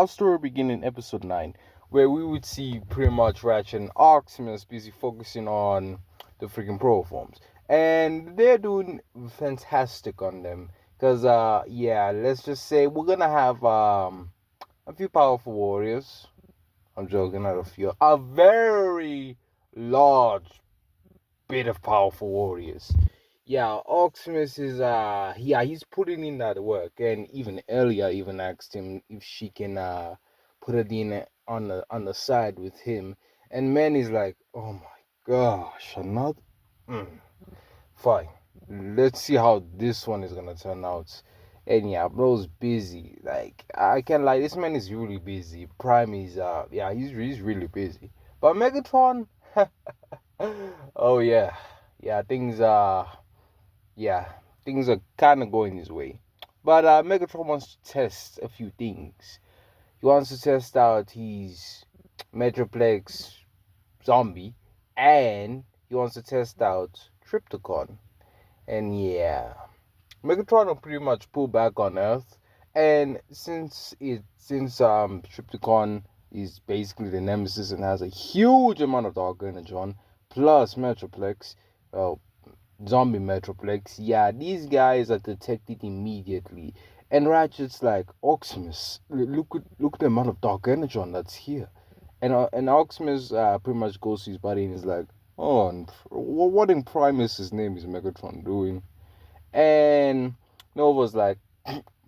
our story begin in episode 9, where we would see pretty much Ratchet and Optimus busy focusing on the freaking pro forms. And they're doing fantastic on them. Because, yeah, let's just say we're gonna have a few powerful warriors. I'm joking, not a few. A very large bit of powerful warriors. Yeah, Optimus is yeah, he's putting in that work, and even earlier even asked him if she can put it in on the side with him, and man is like, oh my gosh, another. Mm, fine, let's see how this one is gonna turn out. And yeah, bro's busy. Like I can't lie, this man is really busy. Prime is yeah, he's really busy. But Megatron, oh yeah, yeah, things are kind of going his way. But Megatron wants to test a few things. He wants to test out his Metroplex zombie, and he wants to test out Tripticon. And yeah, Megatron will pretty much pull back on Earth. And since Tripticon is basically the nemesis and has a huge amount of dark energy on, plus Metroplex, well, zombie Metroplex. Yeah, these guys are detected immediately. And Ratchet's like, Optimus, look at the amount of dark energy that's here. And Optimus pretty much goes to his body and is like, oh, and what in Primus's name is Megatron doing? And Nova's like,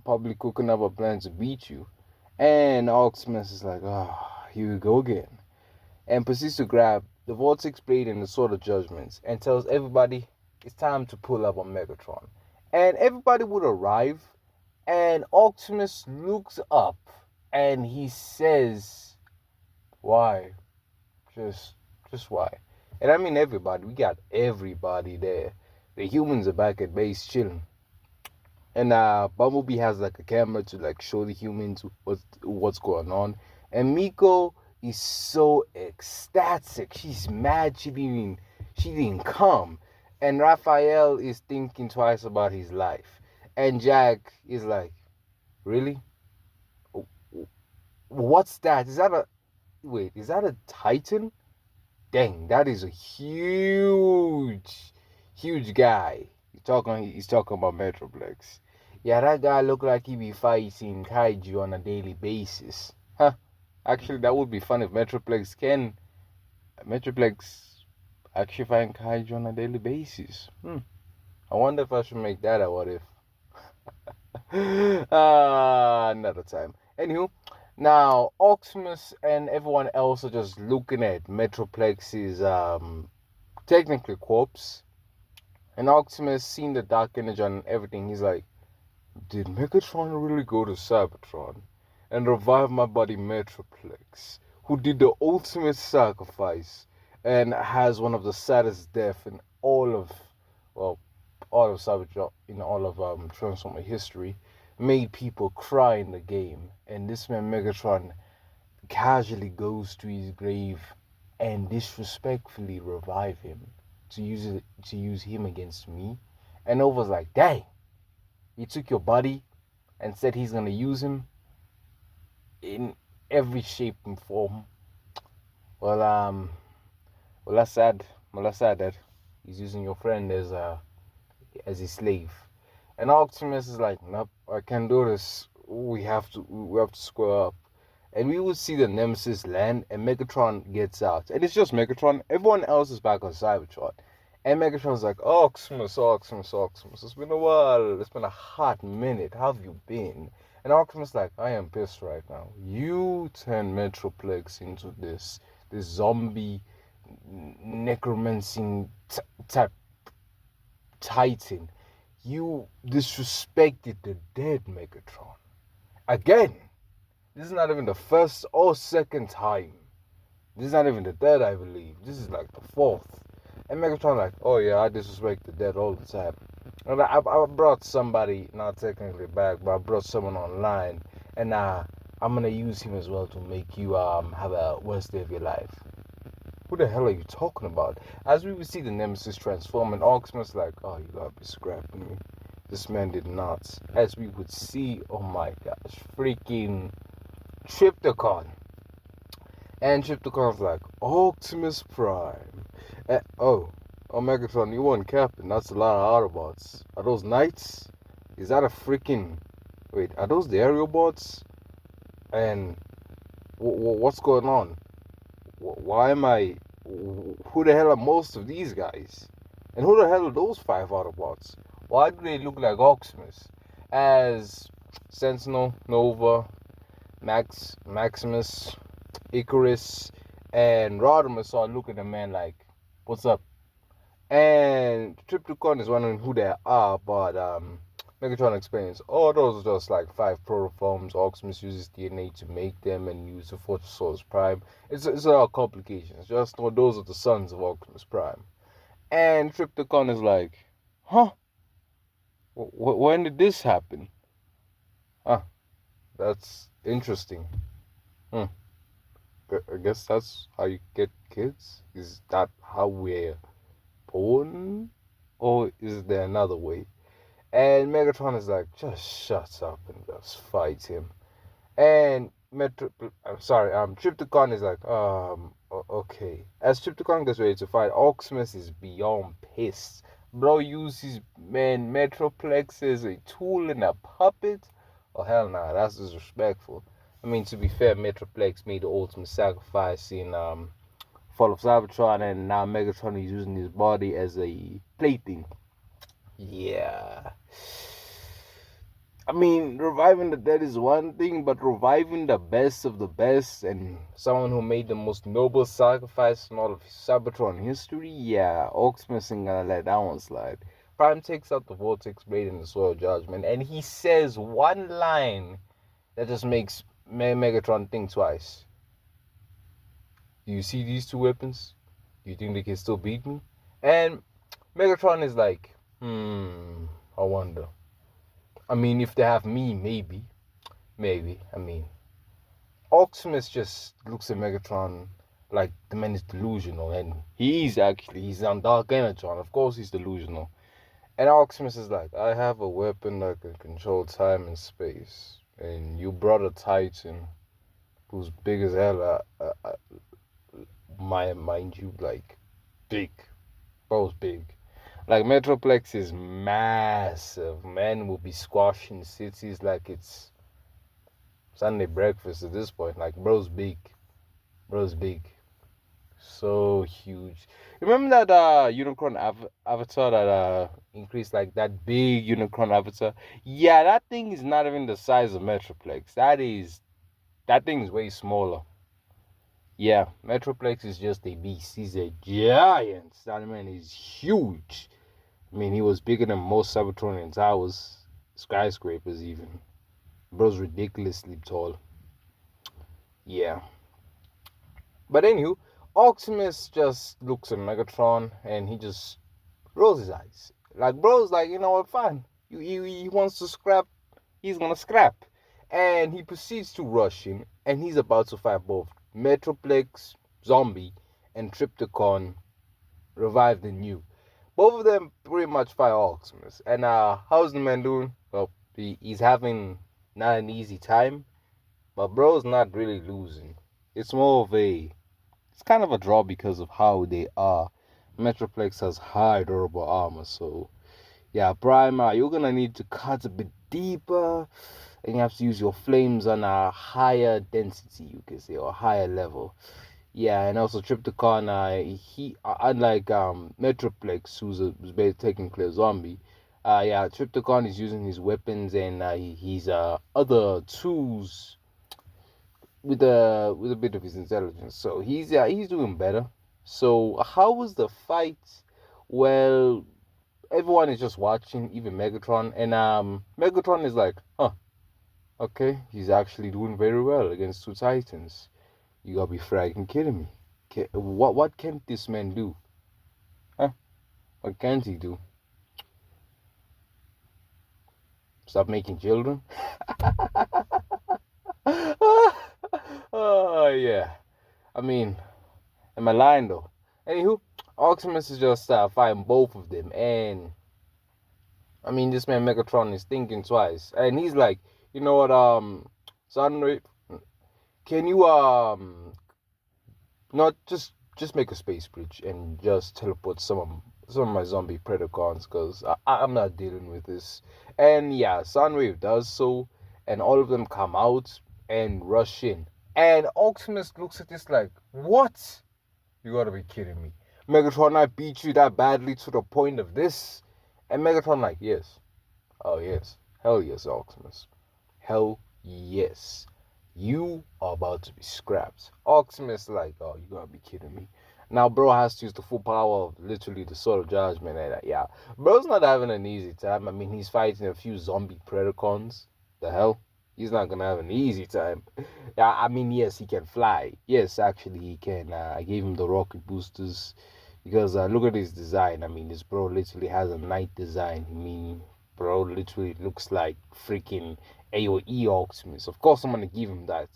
probably cooking up a plan to beat you. And Optimus is like, here we go again. And proceeds to grab the Vortex Blade and the Sword of Judgments and tells everybody it's time to pull up on Megatron. And everybody would arrive, and Optimus looks up and he says, why? Just why? And I mean everybody. We got everybody there. The humans are back at base chilling. And Bumblebee has like a camera to like show the humans what's going on. And Miko is so ecstatic. She's mad she didn't come. And Raphael is thinking twice about his life. And Jack is like, really? What's that? Is that a Titan? Dang, that is a huge guy. He's talking about Metroplex. Yeah, that guy look like he be fighting kaiju on a daily basis. Huh. Actually, that would be fun if Metroplex actually find kaiju on a daily basis. I wonder if I should make that a what if. Another time. Anywho, now Optimus and everyone else are just looking at Metroplex's technically corpse. And Optimus seeing the dark energy and everything, he's like, did Megatron really go to Cybertron and revive my buddy Metroplex, who did the ultimate sacrifice and has one of the saddest deaths in well, all of Cybertron, in all of Transformer history, made people cry in the game. And this man Megatron casually goes to his grave and disrespectfully revive him to use him against me. And Nova's like, dang, he took your body and said he's gonna use him in every shape and form. Well, that's sad. Well, that's sad that he's using your friend as a slave. And Optimus is like, nope, I can't do this. We have to square up. And we will see the Nemesis land, and Megatron gets out. And it's just Megatron. Everyone else is back on Cybertron. And Megatron's like, Optimus. It's been a while. It's been a hot minute. How have you been? And Optimus like, I am pissed right now. You turn Metroplex into this zombie necromancing type Titan. You disrespected the dead, Megatron. Again. This is not even the first or second time. This is not even the third, I believe. This is like the fourth. And Megatron like, oh yeah, I disrespect the dead all the time. And I brought somebody, not technically back, but I brought someone online. And I'm gonna use him as well to make you have a worst day of your life. Who the hell are you talking about? As we would see the Nemesis transform, and Optimus like, oh, you gotta be scrapping me. This man did not. As we would see, oh my gosh, freaking Trypticon. And Trypticon's like, Optimus Prime. Oh, Megatron, you weren't capping. That's a lot of Autobots. Are those Knights? Is that a freaking... Wait, are those the aerial bots? And what's going on? Why am I... Who the hell are most of these guys? And who the hell are those 5 Autobots? Why do they look like Optimus? As Sentinel, Nova, Maximus, Icarus, and Rodimus are looking at the man like, what's up? And Trypticon is wondering who they are, but Megatron explains, oh, those are just like 5 protoforms. Optimus uses DNA to make them and use the Force Source Prime. It's a lot of complications. Just know those are the sons of Optimus Prime. And Trypticon is like, huh? When did this happen? Huh, that's interesting. Hmm. I guess that's how you get kids? Is that how we're born? Or is there another way? And Megatron is like, just shut up and just fight him. And Trypticon is like, okay. As Trypticon gets ready to fight, Optimus is beyond pissed. Bro uses Metroplex as a tool and a puppet? Oh, hell nah, that's disrespectful. I mean, to be fair, Metroplex made the ultimate sacrifice in Fall of Cybertron, and now Megatron is using his body as a plaything. Yeah. I mean, reviving the dead is one thing, but reviving the best of the best and someone who made the most noble sacrifice in all of Cybertron history, yeah, Optimus ain't gonna let that one slide. Prime takes out the Vortex Blade and the Soil Judgment, and he says one line that just makes Megatron think twice. Do you see these 2 weapons? Do you think they can still beat me? And Megatron is like, I wonder. I mean, if they have me, maybe. I mean, Optimus just looks at Megatron like the man is delusional, and he's on Dark Energon. Of course, he's delusional. And Optimus is like, I have a weapon that can control time and space, and you brought a Titan who's big as hell. Mind you, like big, both big. Like Metroplex is massive. Man will be squashing cities like it's Sunday breakfast at this point. Like bro's big. So huge. Remember that Unicron avatar that increased, like that big Unicron avatar? Yeah, that thing is not even the size of Metroplex. That thing is way smaller. Yeah, Metroplex is just a beast. He's a giant. That man is huge. I mean, he was bigger than most Cybertronian towers, skyscrapers even. Bro's ridiculously tall. Yeah. But anywho, Optimus just looks at Megatron and he just rolls his eyes. Like, bro's like, you know what, fine. He wants to scrap, he's gonna scrap. And he proceeds to rush in, and he's about to fight both Metroplex, Zombie, and Trypticon, revived and new. Both of them pretty much fight Optimus. And how's the man doing? Well, he's having not an easy time, but bro's not really losing. It's more of it's kind of a draw because of how they are. Metroplex has high durable armor, so yeah, Prime, you're gonna need to cut a bit deeper, and you have to use your flames on a higher density, you can say, or higher level. Yeah, and also Trypticon, he unlike Metroplex, who's basically taking clear zombie. Yeah, Trypticon is using his weapons and his other tools with a bit of his intelligence. So he's doing better. So how was the fight? Well, everyone is just watching, even Megatron, and Megatron is like, huh, okay, he's actually doing very well against 2 Titans. You gotta be fragging kidding me. What can this man do? Huh? What can't he do? Stop making children? Oh yeah. I mean, am I lying though? Anywho, Optimus is just fighting both of them, and I mean, this man Megatron is thinking twice, and he's like, you know what, Sunray, can you not just make a space bridge and just teleport some of my zombie Predacons because I'm not dealing with this. And yeah, Sunwave does so, and all of them come out and rush in. And Optimus looks at this like, what? You gotta be kidding me. Megatron, I beat you that badly to the point of this? And Megatron like, yes. Oh yes. Hell yes, Optimus. Hell yes. You are about to be scrapped. Optimus like, oh, you gotta be kidding me. Now, bro has to use the full power of literally the Sword of Judgment. And yeah, bro's not having an easy time. I mean, he's fighting a few zombie Predacons. The hell? He's not gonna have an easy time. Yeah, I mean, yes, he can fly. Yes, actually, he can. I gave him the rocket boosters because look at his design. I mean, this bro literally has a knight design. I mean, bro literally looks like freaking AOE Optimus. Of course, I'm gonna give him that.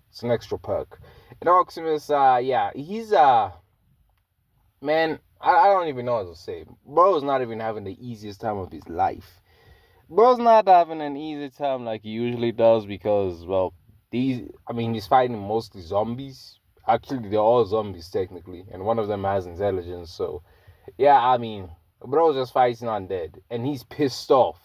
It's an extra perk. And Optimus, yeah, he's man, I don't even know what to say. Bro's not even having the easiest time of his life. Bro's not having an easy time like he usually does because, well, he's fighting mostly zombies. Actually, they're all zombies technically, and one of them has intelligence. So, yeah, I mean, bro's just fighting undead, and he's pissed off.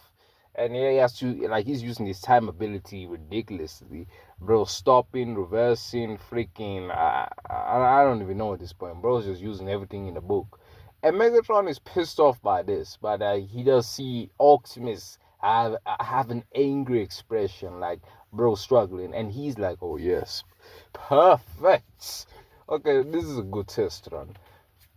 And yeah, he has to, like, he's using his time ability ridiculously. Bro, stopping, reversing, freaking, I don't even know at this point. Bro's just using everything in the book. And Megatron is pissed off by this, but he does see Optimus have an angry expression, like bro struggling, and he's like, oh yes, perfect. Okay, this is a good test run.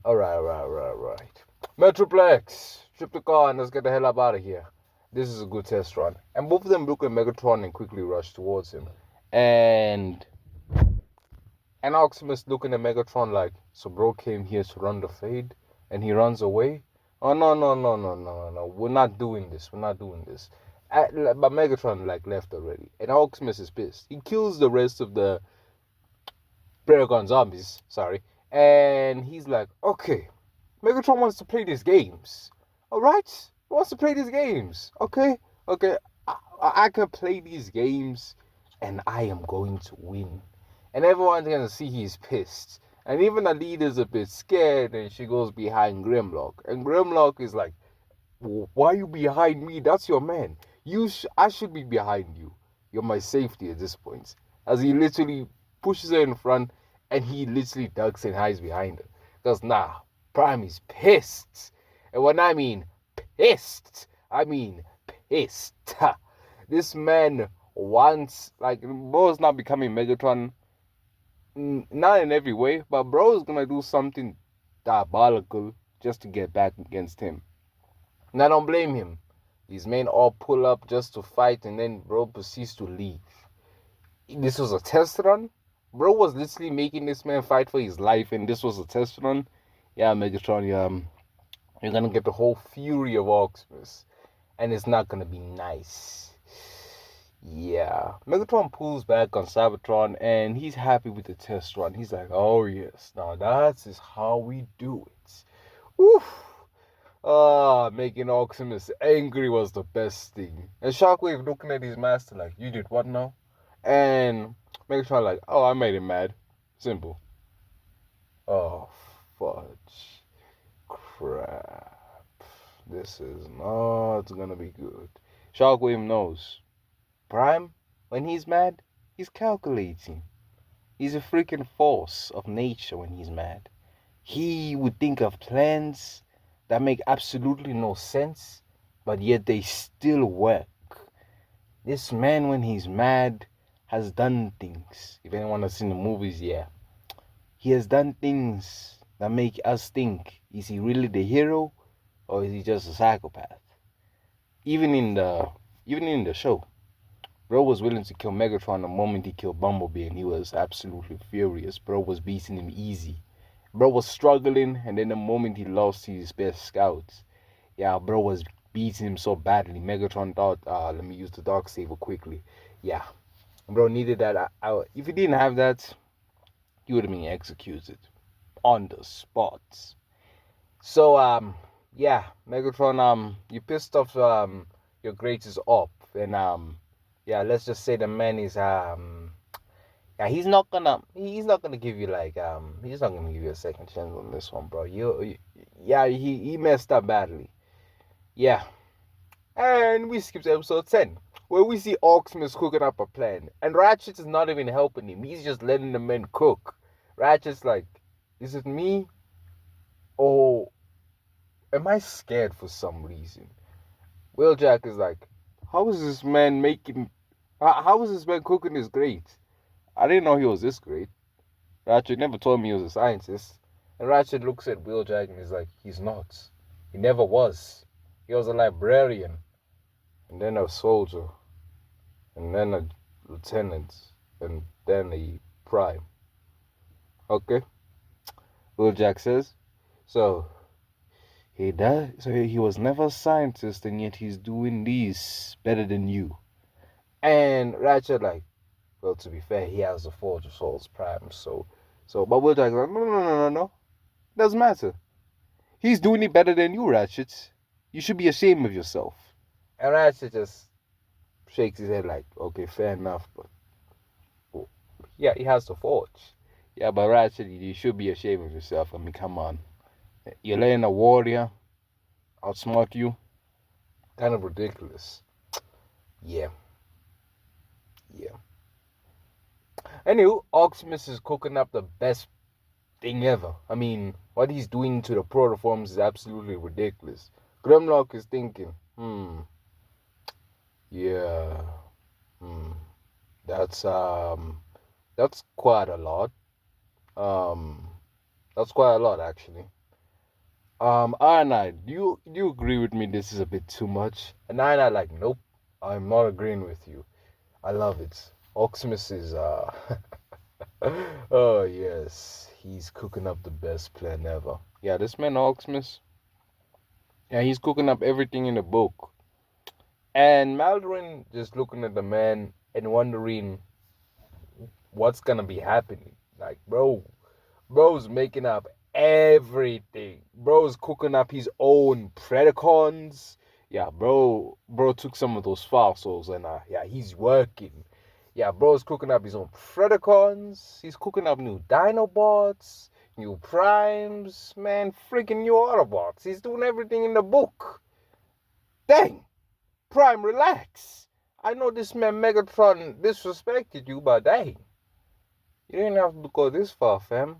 All right. Metroplex, trip the car and let's get the hell up out of here. This is a good test run. And both of them look at Megatron and quickly rush towards him. And Optimus looking at Megatron like, so bro came here to run the fade and he runs away? Oh, no. We're not doing this. But Megatron like left already. And Optimus is pissed. He kills the rest of the Predacon zombies, sorry. And he's like, okay, Megatron wants to play these games. Alright? He wants to play these games. Okay? I can play these games and I am going to win. And everyone's gonna see he's pissed. And even the leader's a bit scared and she goes behind Grimlock. And Grimlock is like, why are you behind me? That's your man. I should be behind you. You're my safety at this point. As he literally pushes her in front and he literally ducks and hides behind her. Because Prime is pissed. And when I mean pissed, I mean pissed. This man wants, like, bro's not becoming Megatron. Not in every way, but bro is gonna do something diabolical just to get back against him. And I don't blame him. These men all pull up just to fight and then bro proceeds to leave. This was a test run. Bro was literally making this man fight for his life and this was a test run. Yeah, Megatron, you're gonna get the whole fury of Optimus. And it's not gonna be nice. Yeah. Megatron pulls back on Cybertron and he's happy with the test run. He's like, oh yes, now that is how we do it. Oof. Making Optimus angry was the best thing. And Shockwave looking at his master like, you did what now? And Megatron like, oh, I made him mad. Simple. Oh, fudge. Crap. This is not gonna be good. Shockwave knows. Prime, when he's mad, he's calculating. He's a freaking force of nature when he's mad. He would think of plans that make absolutely no sense, but yet they still work. This man, when he's mad, has done things. If anyone has seen the movies, yeah. He has done things that make us think, is he really the hero or is he just a psychopath? Even in the show, bro was willing to kill Megatron the moment he killed Bumblebee and he was absolutely furious. Bro was beating him easy. Bro was struggling and then the moment he lost his best scouts, yeah, bro was beating him so badly. Megatron thought, let me use the Dark Saber quickly. Yeah, bro needed that. If he didn't have that, he would have been executed on the spot. So, yeah, Megatron, you pissed off, your greatest op. And, yeah, let's just say the man is, Yeah, he's not gonna give you like he's not gonna give you a second chance on this one, bro. Yeah, he messed up badly. Yeah. And we skip to episode 10, where we see Orksmith cooking up a plan. And Ratchet is not even helping him. He's just letting the men cook. Ratchet's like, is it me? Or am I scared for some reason? Wheeljack is like, how is this man making... How is this man cooking this great? I didn't know he was this great. Ratchet never told me he was a scientist. And Ratchet looks at Wheeljack and is like, he's not. He never was. He was a librarian. And then a soldier. And then a lieutenant. And then a prime. Okay? Wheeljack says. So, he was never a scientist and yet he's doing these better than you. And Ratchet like, well, to be fair, he has the Forge of Souls Prime, but Wheeljack's like, no. Doesn't matter. He's doing it better than you, Ratchet. You should be ashamed of yourself. And Ratchet just shakes his head like, okay, fair enough, but yeah, he has the Forge. Yeah, but Ratchet, you should be ashamed of yourself. I mean, come on. You're letting a warrior outsmart you. Kind of ridiculous. Yeah. Anywho, Orksmith is cooking up the best thing ever. I mean, what he's doing to the protoforms is absolutely ridiculous. Grimlock is thinking, yeah, that's quite a lot. That's quite a lot actually. Ironhind, do you agree with me? This is a bit too much. And Ironhind like, nope, I'm not agreeing with you. I love it. Orksmith is oh yes, he's cooking up the best plan ever. Yeah, this man Orksmith. Yeah, he's cooking up everything in the book. And Maldorin just looking at the man and wondering what's gonna be happening. Like, bro's making up everything. Bro's cooking up his own Predacons. Yeah, bro took some of those fossils and yeah, he's working. Yeah, bro's cooking up his own Predacons. He's cooking up new Dinobots, new Primes, man, freaking new Autobots. He's doing everything in the book. Dang, Prime, relax. I know this man Megatron disrespected you, but dang, you didn't have to go this far, fam.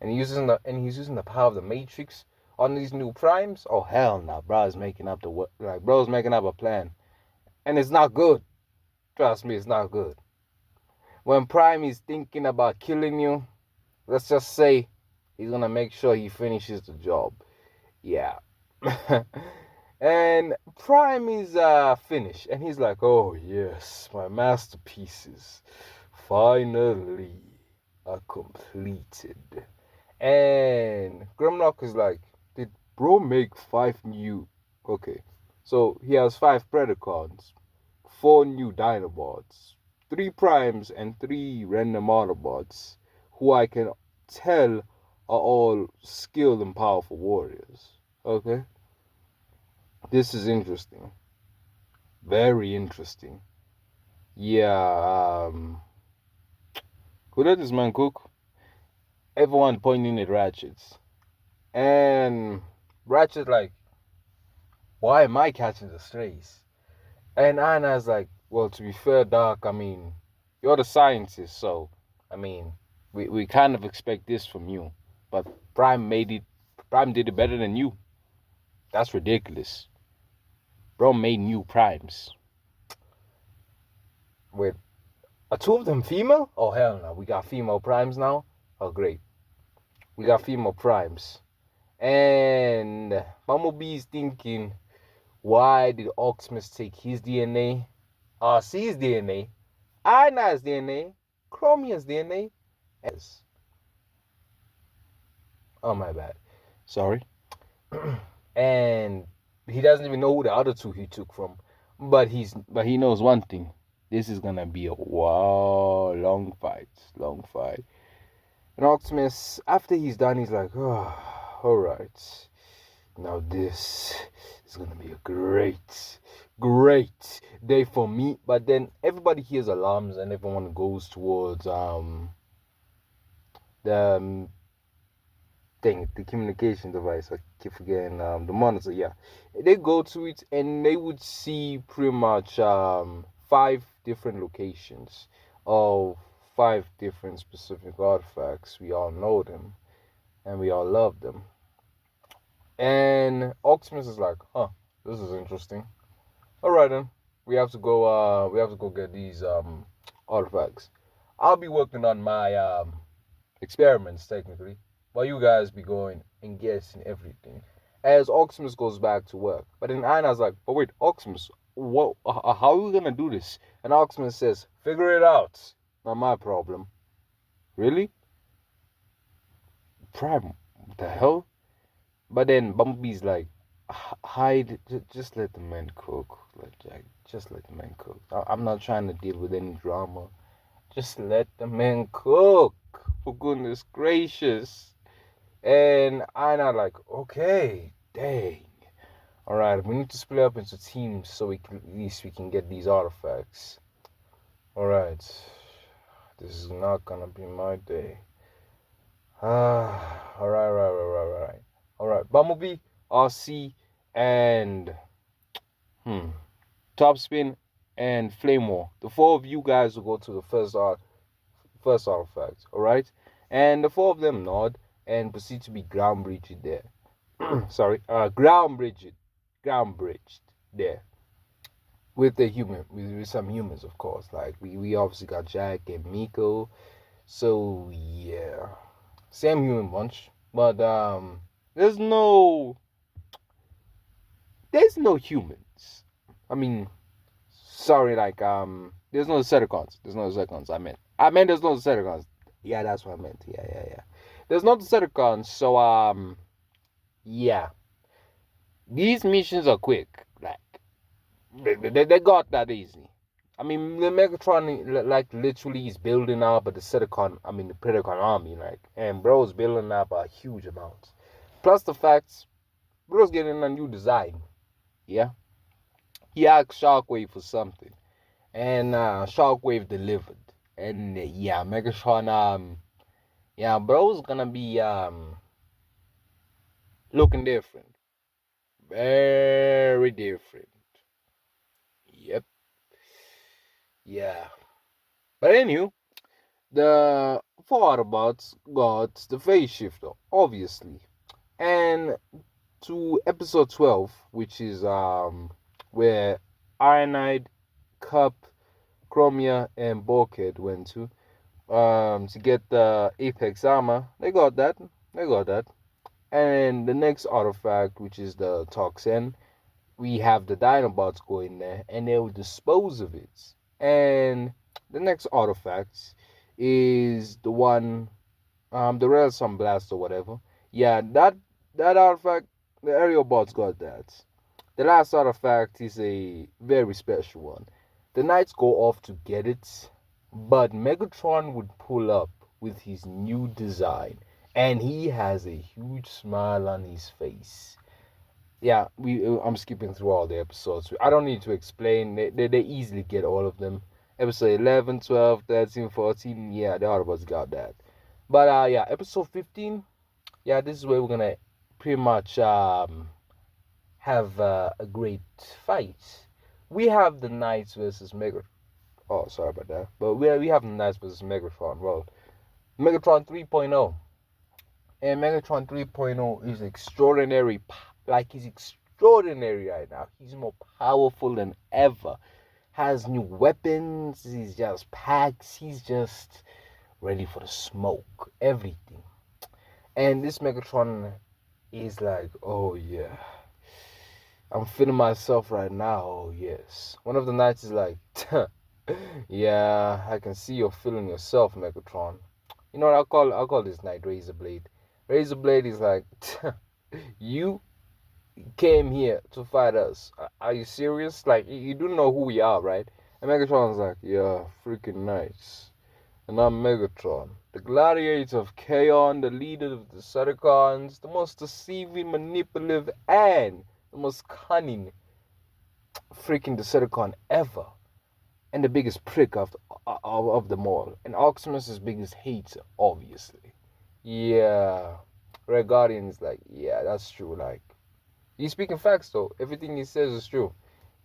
And he's using the power of the Matrix on these new primes. Oh hell no, bro's making up a plan, and it's not good. Trust me, it's not good. When Prime is thinking about killing you, let's just say he's gonna make sure he finishes the job. Yeah. And Prime is finished, and he's like, "Oh yes, my masterpieces, finally are completed." And Grimlock is like, did bro make 5 new... Okay, so he has 5 Predacons, 4 new Dinobots, 3 Primes, and 3 random Autobots, who I can tell are all skilled and powerful warriors. Okay? This is interesting. Very interesting. Yeah, who let this man cook? Everyone pointing at Ratchets. And Ratchet's like, why am I catching the strays? And Anna's like, well, to be fair, Doc, I mean, you're the scientist, so, I mean, we kind of expect this from you. But Prime did it better than you. That's ridiculous. Bro made new Primes. Wait, are 2 of them female? Oh, hell no, we got female Primes now? Oh, great. We got female Primes. And Bumblebee's thinking, why did Orksmith take his DNA, RC's DNA, Ana's DNA, Chromia's DNA, oh my bad, sorry. And he doesn't even know who the other 2 he took from, but he knows one thing: this is gonna be a long fight. And Orksmith, after he's done, he's like, oh, all right. Now this is gonna be a great day for me. But then everybody hears alarms and everyone goes towards the thing, the communication device. I keep forgetting the monitor. Yeah, they go to it and they would see pretty much five different locations of five different specific artifacts. We all know them and we all love them. And Optimus is like, huh, this is interesting. All right then, we have to go. We have to go get these artifacts. I'll be working on my experiments technically, while you guys be going and guessing everything. As Optimus goes back to work, but then Anna's like, but wait, Optimus, what? How are we gonna do this? And Optimus says, figure it out. Not my problem. Really? Prime? What the hell? But then Bumblebee's like, hide, just let the man cook. Just let the man cook. I'm not trying to deal with any drama. Just let the man cook. For goodness gracious. And I'm not like, okay, dang. Alright, we need to split up into teams so at least we can get these artifacts. Alright. This is not gonna be my day. Alright. Alright. Bumblebee, RC, and Topspin and Flame War. The four of you guys will go to the first artifact, alright? And the four of them nod and proceed to be ground bridged there. Sorry, ground bridged there. With some humans, of course. Like we obviously got Jack and Miko. So yeah. Same human bunch. But there's no humans. I mean, sorry, like there's no Decepticons. I meant there's no Decepticons. Yeah, that's what I meant. Yeah. There's no Decepticons, so yeah. These missions are quick. Like they got that easy. I mean, the Megatron like literally is building up the Predacon army, like, and bro's building up a huge amount. Plus the fact, bro's getting a new design. Yeah, he asked Shockwave for something, and Shockwave delivered. And yeah, Megatron, yeah, bro's gonna be looking different, very different. Yep, yeah. But anywho, the four Autobots got the phase shifter, obviously, and to episode 12, which is where Ironhide, Cup, Chromia, and Bulkhead went to get the Apex armor. They got that. And the next artifact, which is the Toxin, we have the Dinobots going there, and they'll dispose of it. And the next artifact is the one, the Red Sun Blast or whatever. Yeah, that artifact, the aerial bots got that. The last artifact is a very special one. The Knights go off to get it, but Megatron would pull up with his new design, and he has a huge smile on his face. Yeah, I'm skipping through all the episodes. I don't need to explain. They easily get all of them. Episode 11, 12, 13, 14. Yeah, the Autobots got that. But yeah, episode 15. Yeah, this is where we're gonna pretty much have a great fight. We have the Knights versus Megatron. Oh, sorry about that. But we have the Knights versus Megatron. Well, Megatron 3.0. And Megatron 3.0 is extraordinary. Like, he's extraordinary right now. He's more powerful than ever. Has new weapons. He's just packs. He's just ready for the smoke. Everything. And this Megatron is like, oh yeah, I'm feeling myself right now. Oh yes. One of the Knights is like, yeah, I can see you're feeling yourself, Megatron. You know what? I'll call this Knight Razorblade. Razorblade is like, you came here to fight us. Are you serious? Like, you do know who we are, right? And Megatron's like, yeah, freaking nice. And I'm Megatron, the gladiator of Chaos, the leader of the Decepticons, the most deceiving, manipulative, and the most cunning freaking Decepticon ever. And the biggest prick of them all. And Optimus' biggest hater, obviously. Yeah. Red Guardian is like, yeah, that's true. Like, he's speaking facts, though. Everything he says is true.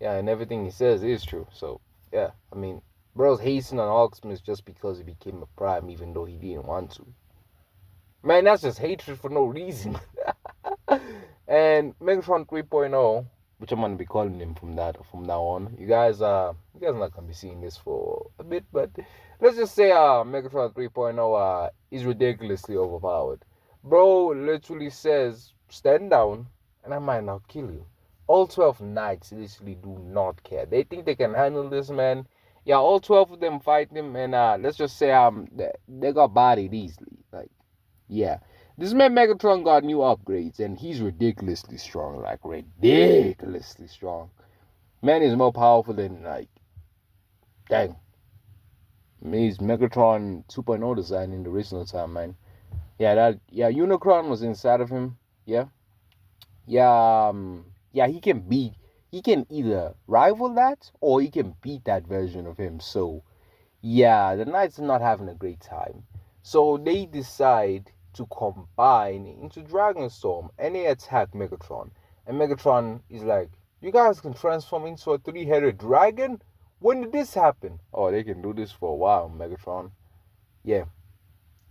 Yeah, and everything he says is true. So, yeah, I mean, bro's hating on Optimus just because he became a Prime, even though he didn't want to. Man, that's just hatred for no reason. And Megatron 3.0, which I'm gonna be calling him from now on. You guys are not gonna be seeing this for a bit, but let's just say Megatron 3.0 is ridiculously overpowered. Bro literally says, stand down and I might not kill you. All 12 knights literally do not care. They think they can handle this man. Yeah, all 12 of them fight him, and let's just say they got bodied easily. Like, yeah. This man Megatron got new upgrades and he's ridiculously strong. Like, ridiculously strong. Man is more powerful than, like, dang. He's Megatron 2.0 design in the original time, man. Yeah, Unicron was inside of him. Yeah. Yeah, he can either rival that or he can beat that version of him. So, yeah, the Knights are not having a great time. So they decide to combine into Dragonstorm and they attack Megatron. And Megatron is like, you guys can transform into a three-headed dragon? When did this happen? Oh, they can do this for a while, Megatron. Yeah,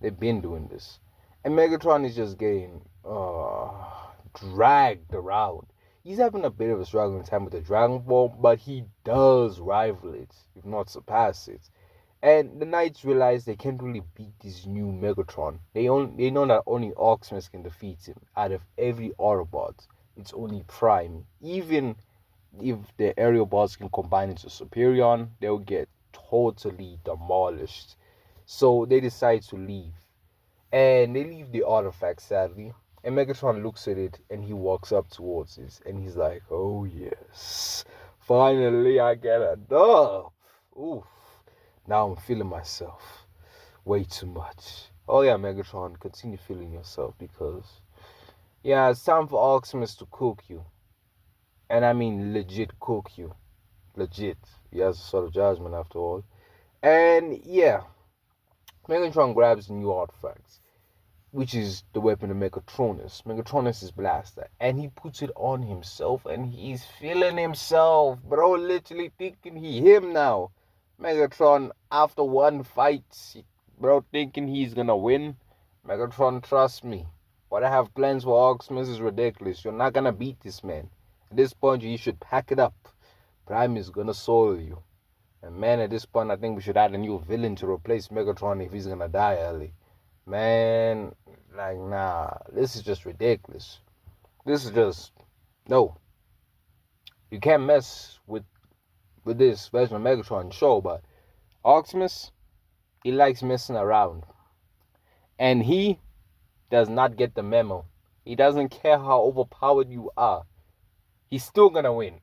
they've been doing this. And Megatron is just getting dragged around. He's having a bit of a struggling time with the Dragon Ball, but he does rival it, if not surpass it. And the Knights realize they can't really beat this new Megatron. They know that only Optimus can defeat him. Out of every Autobot, it's only Prime. Even if the aerial bots can combine into Superion, they'll get totally demolished. So they decide to leave. And they leave the artifact, sadly. And Megatron looks at it and he walks up towards it. And he's like, oh yes, finally I get enough. Oof. Now I'm feeling myself way too much. Oh yeah, Megatron, continue feeling yourself because, yeah, it's time for Optimus to cook you. And I mean legit cook you. Legit. He has a sort of judgment after all. And yeah, Megatron grabs the new artifacts, which is the weapon of Megatronus. Megatronus' blaster. And he puts it on himself and he's feeling himself. Bro, literally thinking him now. Megatron, after one fight, bro, thinking he's gonna win. Megatron, trust me. What I have plans for Optimus is ridiculous. You're not gonna beat this man. At this point, you should pack it up. Prime is gonna soil you. And man, at this point, I think we should add a new villain to replace Megatron if he's gonna die early. Man, like, nah, this is just ridiculous. This is just, no. You can't mess with this version of Megatron, sure, but Optimus, he likes messing around. And he does not get the memo. He doesn't care how overpowered you are. He's still gonna win.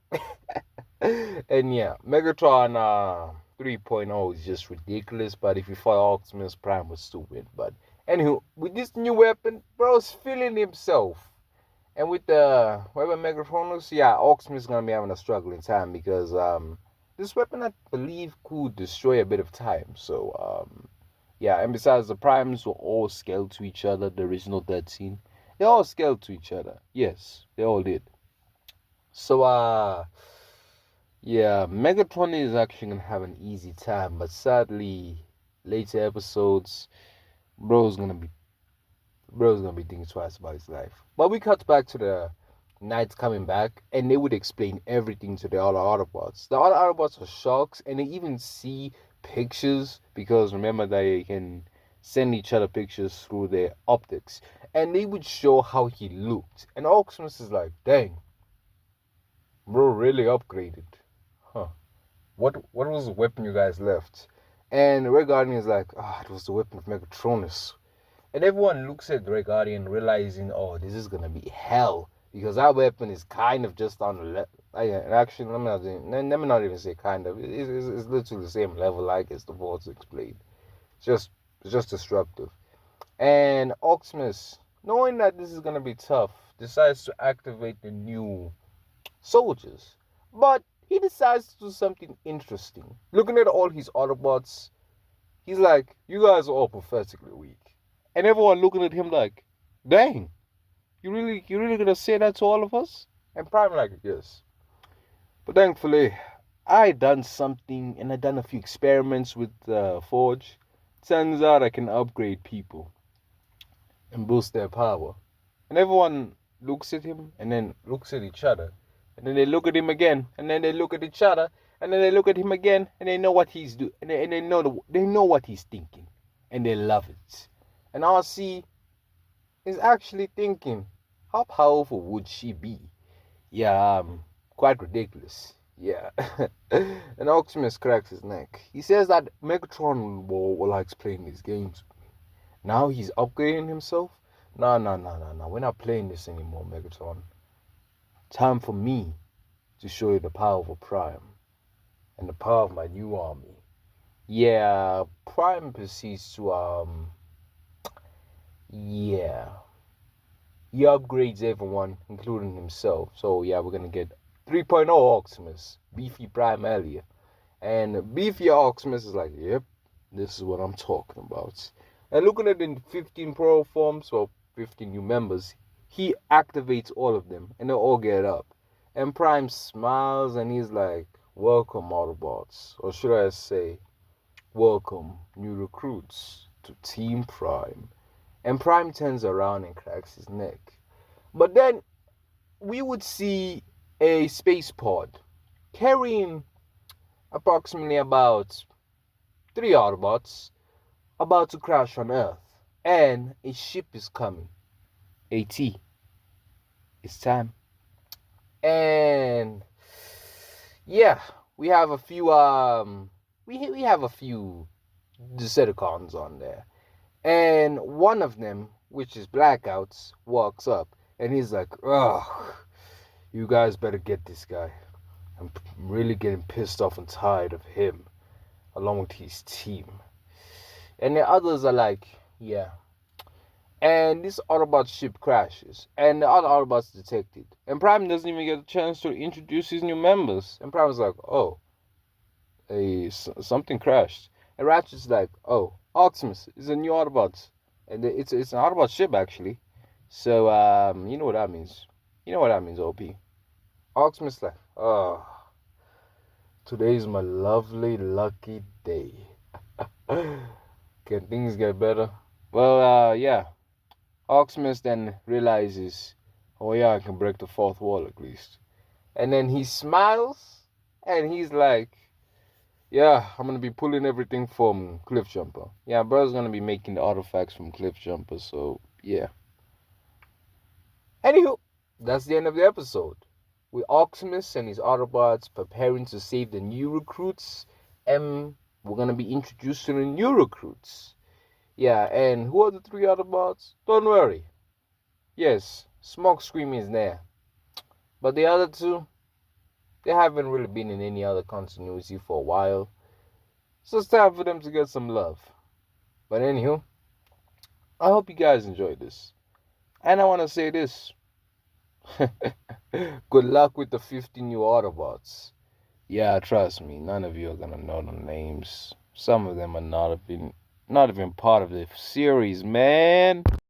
And yeah, Megatron 3.0 is just ridiculous, but if you fight Optimus Prime would still win. But anywho, with this new weapon, bro's feeling himself. And with the weapon Megatronus, yeah, Optimus is gonna be having a struggling time because this weapon I believe could destroy a bit of time. So yeah, and besides the Primes were all scaled to each other, the original 13. They all scaled to each other. Yes, they all did. So yeah, Megatron is actually gonna have an easy time, but sadly, later episodes, bro's gonna be thinking twice about his life. But we cut back to the Knights coming back, and they would explain everything to the other Autobots. The other Autobots are shocked, and they even see pictures because remember they can send each other pictures through their optics, and they would show how he looked. And Optimus is like, "Dang, bro, really upgraded, huh? What was the weapon you guys left?" And Red Guardian is like, it was the weapon of Megatronus." And everyone looks at Red Guardian realizing, oh, this is gonna be hell. Because that weapon is kind of just on the left. Actually, let me not even say kind of. It's literally the same level, like as the Vortex explained. Just it's just disruptive. And Oximus, knowing that this is gonna be tough, decides to activate the new soldiers. But he decides to do something interesting. Looking at all his Autobots, he's like, "You guys are all pathetically weak," and everyone looking at him like, "Dang, you really gonna say that to all of us?" And Prime like, "Yes." But thankfully, I done something and I done a few experiments with Forge. Turns out I can upgrade people and boost their power. And everyone looks at him and then looks at each other. And then they look at him again. And then they look at each other. And then they look at him again. And they know what he's doing. And they know what he's thinking. And they love it. And RC is actually thinking, how powerful would she be? Yeah, quite ridiculous. Yeah. And Optimus cracks his neck. He says that Megatron likes playing these games. Now he's upgrading himself? No, no, no, no, no. We're not playing this anymore, Megatron. Time for me to show you the power of a Prime and the power of my new army. Yeah, Prime proceeds to yeah. He upgrades everyone, including himself. So yeah, we're gonna get 3.0 Optimus, Beefy Prime earlier. And Beefy Optimus is like, yep, this is what I'm talking about. And looking at the 15 Pro forms, or 15 new members, he activates all of them and they all get up. And Prime smiles and he's like, welcome Autobots. Or should I say, welcome new recruits to Team Prime. And Prime turns around and cracks his neck. But then we would see a space pod carrying approximately about 3 Autobots about to crash on Earth. And a ship is coming. AT, it's time. And yeah, we have a few we have a few Decepticons on there. And one of them, which is Blackouts, walks up and he's like, ugh, you guys better get this guy. I'm really getting pissed off and tired of him, along with his team. And the others are like, yeah. And this Autobot ship crashes, and the other Autobots detect it. And Prime doesn't even get a chance to introduce his new members. And Prime's like, oh, something crashed. And Ratchet's like, oh, Optimus is a new Autobot. And it's an Autobot ship, actually. So, you know what that means. You know what that means, OP. Optimus like, oh, today's my lovely, lucky day. Can things get better? Well, yeah. Optimus then realizes, oh yeah, I can break the fourth wall at least. And then he smiles and he's like, yeah, I'm gonna be pulling everything from Cliffjumper. Yeah, bro's gonna be making the artifacts from Cliffjumper, so yeah. Anywho, that's the end of the episode. With Optimus and his Autobots preparing to save the new recruits, and we're gonna be introduced to the new recruits. Yeah, and who are the 3 Autobots? Don't worry. Yes, Smokescreen is there. But the other 2, they haven't really been in any other continuity for a while. So it's time for them to get some love. But anywho, I hope you guys enjoyed this. And I want to say this. Good luck with the 50 new Autobots. Yeah, trust me, none of you are gonna know the names. Some of them are not even part of the series, man.